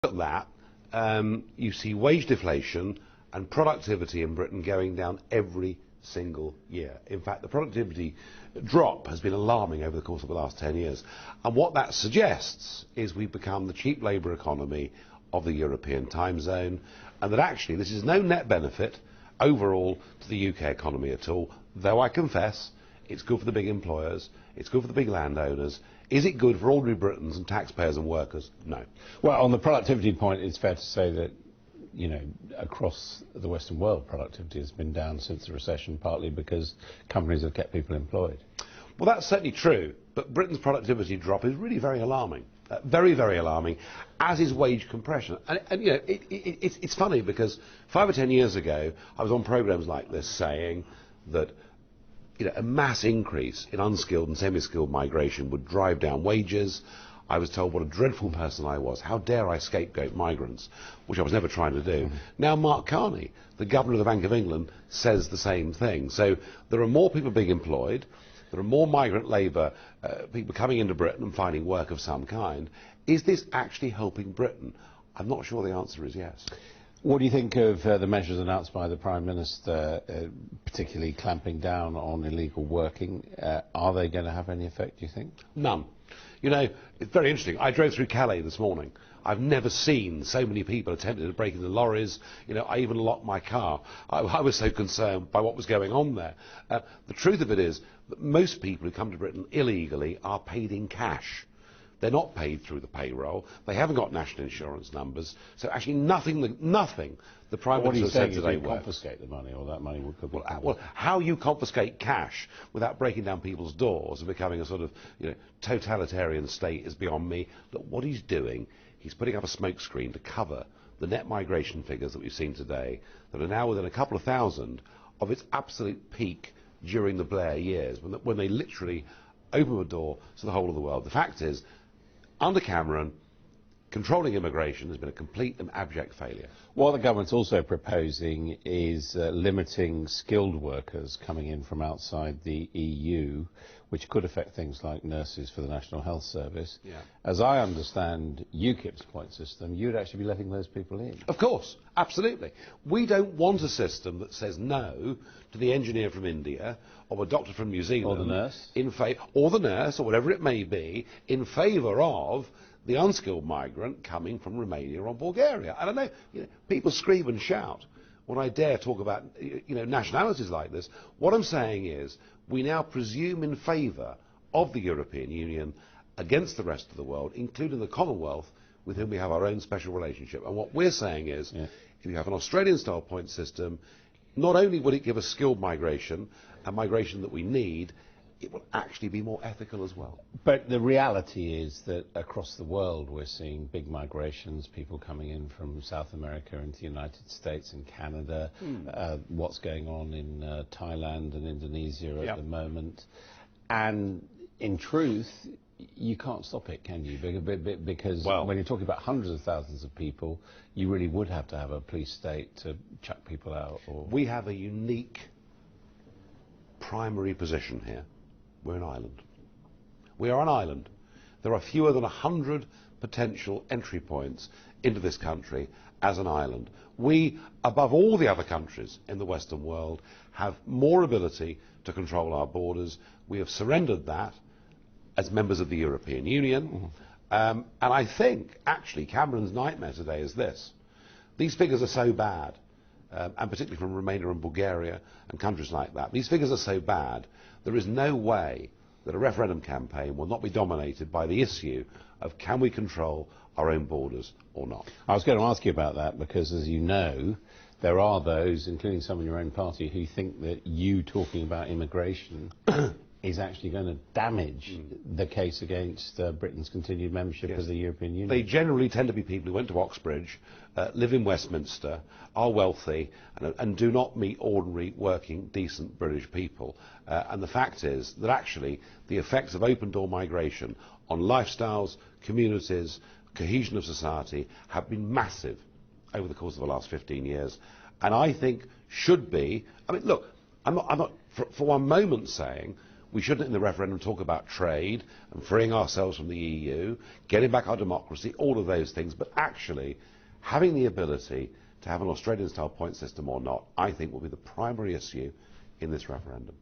At that, you see wage deflation and productivity in Britain going down every single year. In fact, the productivity drop has been alarming over the course of the last 10 years. And what that suggests is we've become the cheap labour economy of the European time zone, and that actually this is no net benefit overall to the UK economy at all, though I confess it's good for the big employers, it's good for the big landowners. Is it good for ordinary Britons and taxpayers and workers? No. Well, on the productivity point, it's fair to say that, you know, across the Western world, productivity has been down since the recession, partly because companies have kept people employed. Well, that's certainly true, but Britain's productivity drop is really very alarming. Very, very alarming, as is wage compression. And you know, it's funny because 5 or 10 years ago, I was on programmes like this saying that, you know, a mass increase in unskilled and semi-skilled migration would drive down wages. I was told what a dreadful person I was. How dare I scapegoat migrants, which I was never trying to do. Now Mark Carney, the Governor of the Bank of England, says the same thing. So there are more people being employed. There are more migrant labour, people coming into Britain and finding work of some kind. Is this actually helping Britain? I'm not sure the answer is yes. What do you think of the measures announced by the Prime Minister, particularly clamping down on illegal working? Are they going to have any effect, do you think? None. You know, it's very interesting. I drove through Calais this morning. I've never seen so many people attempting to break into lorries. You know, I even locked my car. I was so concerned by what was going on there. The truth of it is that most people who come to Britain illegally are paid in cash. They're not paid through the payroll. They haven't got national insurance numbers. So actually nothing the Prime Minister said today works. Confiscate the money, or that money would be... Well, how you confiscate cash without breaking down people's doors and becoming a sort of, you know, totalitarian state is beyond me. Look, what he's doing, he's putting up a smokescreen to cover the net migration figures that we've seen today that are now within a couple of thousand of its absolute peak during the Blair years, when they literally opened the door to the whole of the world. The fact is, under Cameron, controlling immigration has been a complete and abject failure. What the government's also proposing is limiting skilled workers coming in from outside the EU, which could affect things like nurses for the National Health Service. Yeah. As I understand UKIP's point system, you'd actually be letting those people in. Of course, absolutely. We don't want a system that says no to the engineer from India or a doctor from New Zealand. Or the nurse. Or the nurse, or whatever it may be, in favour of the unskilled migrant coming from Romania or Bulgaria. And I know, you know, people scream and shout when I dare talk about, you know, nationalities like this. What I'm saying is we now presume in favour of the European Union against the rest of the world, including the Commonwealth, with whom we have our own special relationship. And what we're saying is, if you have an Australian-style point system, not only would it give us skilled migration, a migration that we need, it will actually be more ethical as well. But the reality is that across the world we're seeing big migrations, people coming in from South America into the United States and Canada, what's going on in Thailand and Indonesia at the moment. And in truth, you can't stop it, can you? Because when you're talking about hundreds of thousands of people, you really would have to have a police state to chuck people out. Or... We have a unique primary position here. We're an island. We are an island. There are fewer than 100 potential entry points into this country as an island. We, above all the other countries in the Western world, have more ability to control our borders. We have surrendered that as members of the European Union. And I think, actually, Cameron's nightmare today is this. These figures are so bad, and particularly from Romania and Bulgaria and countries like that. These figures are so bad, there is no way that a referendum campaign will not be dominated by the issue of can we control our own borders or not. I was going to ask you about that because, as you know, there are those, including some in your own party, who think that you talking about immigration is actually going to damage the case against Britain's continued membership of the European Union. They generally tend to be people who went to Oxbridge, live in Westminster, are wealthy, and do not meet ordinary, working, decent British people. And the fact is that actually the effects of open-door migration on lifestyles, communities, cohesion of society have been massive over the course of the last 15 years. And I think should be, I mean, look, I'm not for one moment saying We shouldn't in the referendum talk about trade and freeing ourselves from the EU, getting back our democracy, all of those things, but actually having the ability to have an Australian-style point system or not, I think will be the primary issue in this referendum.